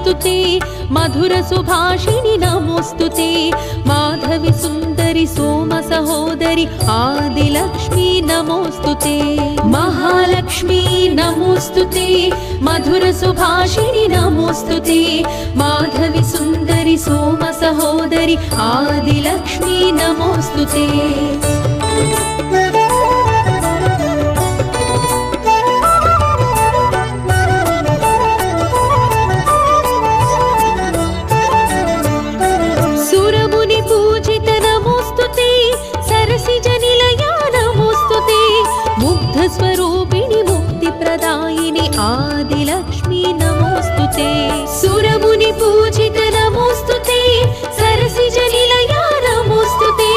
नमोस्तुते मधुर सुभाषिणि नमोस्तुते माधवी सुंदरी सोम सहोदरी आदिलक्ष्मी नमोस्तुते महालक्ष्मी नमोस्तुते मधुर सुभाषिणि नमोस्तुते माधवी सुंदरी सोम सहोदरी आदिलक्ष्मी नमोस्तुते स्वरूपिणी मुक्ति प्रदायिनी आदिलक्ष्मी नमोस्तुते सुरमुनि पूजित नमोस्तुते सरसिज निलया नमोस्तुते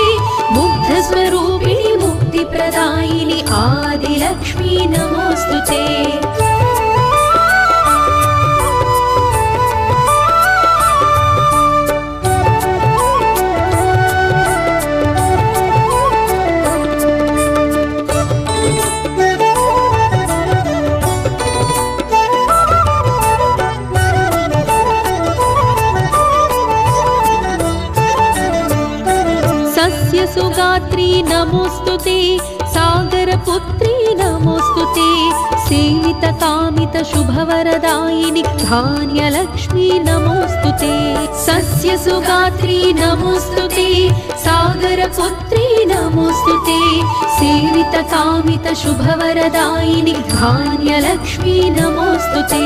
मुग्ध स्वरूपिणी मुक्ति प्रदायिनी आदिलक्ष्मी नमोस्तुते सुगात्री नमोस्तुते सागरपुत्री नमोस्तुते सेवित कामित शुभवरदायिनी धान्यलक्ष्मी नमोस्तुते सस्य सुगात्री नमोस्तुते सागरपुत्री नमोस्तुते सेवित कामित शुभवरदायिनी धान्यलक्ष्मी नमोस्तुते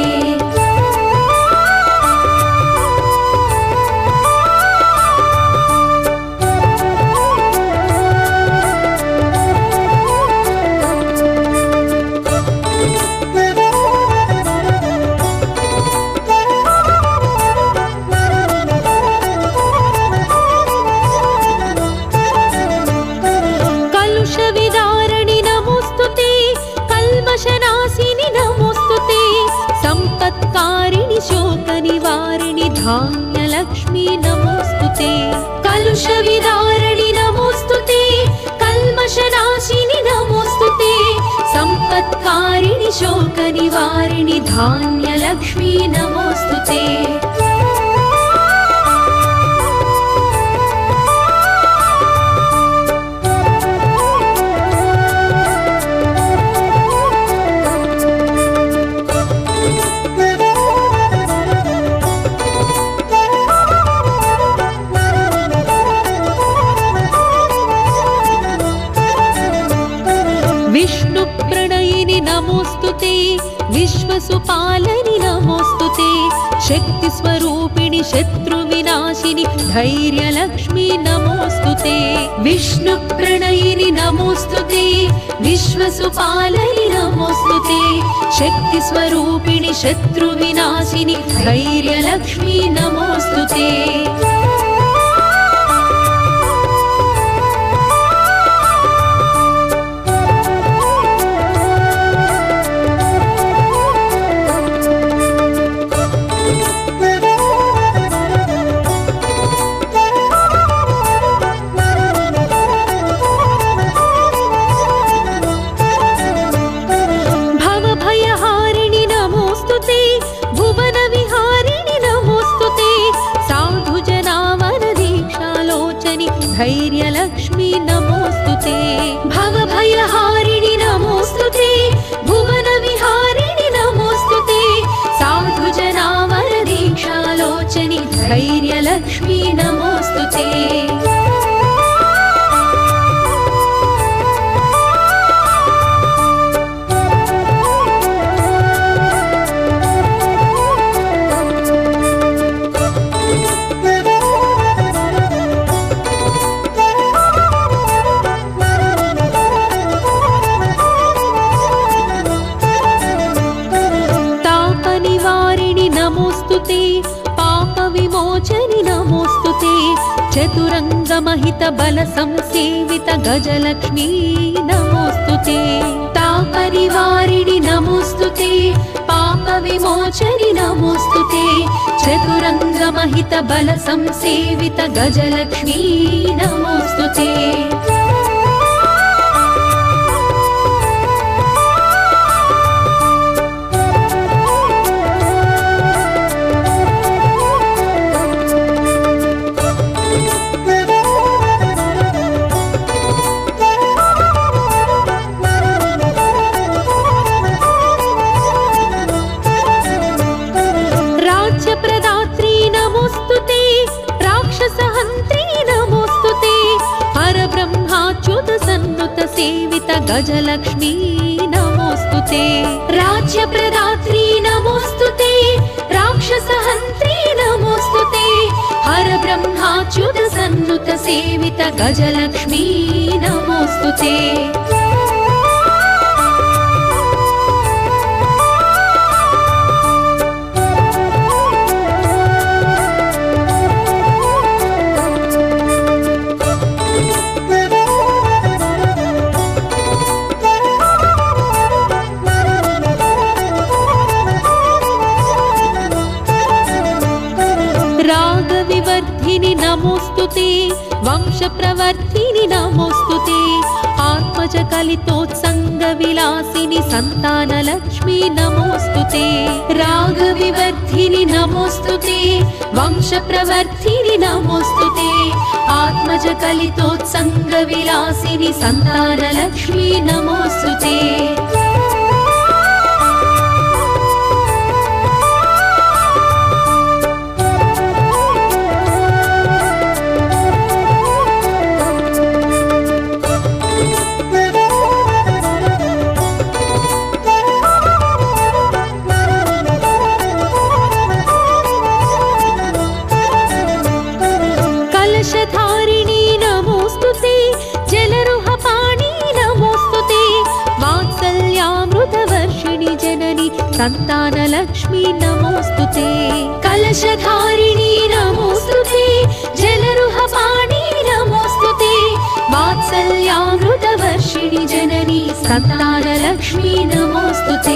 धान्यलक्ष्मी नमोस्तुते कलुषविदारिणि नमोस्तुते कल्मषनाशिनि नमोस्तुते संपत्कारिणि शोकनिवारिणि धान्यलक्ष्मी नमोस्तुते विश्वसुपालनि नमोस्तुते शक्ति स्वरूपिणि शत्रु विनाशिनि धैर्यलक्ष्मी नमोस्तुते विष्णुप्रणयिनि नमोस्तुते विश्वसुपालनि नमोस्तुते शक्ति स्वरूपिणि शत्रु विनाशिनि धैर्यलक्ष्मी नमोस्तुते धैर्यलक्ष्मी नमोस्तुते भवभयहारिणि नमोस्तुते भुवनविहारिणि नमोस्तुते साधुजनावरदीक्षालोचनि धैर्यलक्ष्मी नमोस्तुते चतुरंगमहित बल संसेवित गजलक्ष्मी नमोस्तुते तापरिवारिणि नमोस्तुते पाप विमोचनि नमोस्तुते चतुरंगमहित बल संसेवित गजलक्ष्मी नमोस्तुते संसेवित गजलक्ष्मी नमोस्तुते राज्यप्रदात्री नमोस्तुते राक्षसहन्त्री नमोस्तुते हर ब्रह्माच्युत सन्नुत सेवित गजलक्ष्मी नमोस्तुते रागविवर्धिनि नमोस्तुते वंशप्रवर्धिनि नमोस्तुते आत्मजकलितोत्सङ्गविलासिनि सन्तानलक्ष्मी नमोस्तुते रागविवर्धिनि नमोस्तुते वंशप्रवर्धिनि नमोस्तुते आत्मजकलितोत्सङ्गविलासिनि सन्तानलक्ष्मी नमोस्तुते कलशधारिणी नमोस्तुते जलरुहपाणि नमोस्तुते वात्सल्यामृतवर्षिणि जननि सन्तानलक्ष्मी नमोस्तुते कलशधारिणी नमोस्तुते जलरुहपाणि नमोस्तुते वात्सल्यामृतवर्षिणि जननि सन्तानलक्ष्मी नमोस्तुते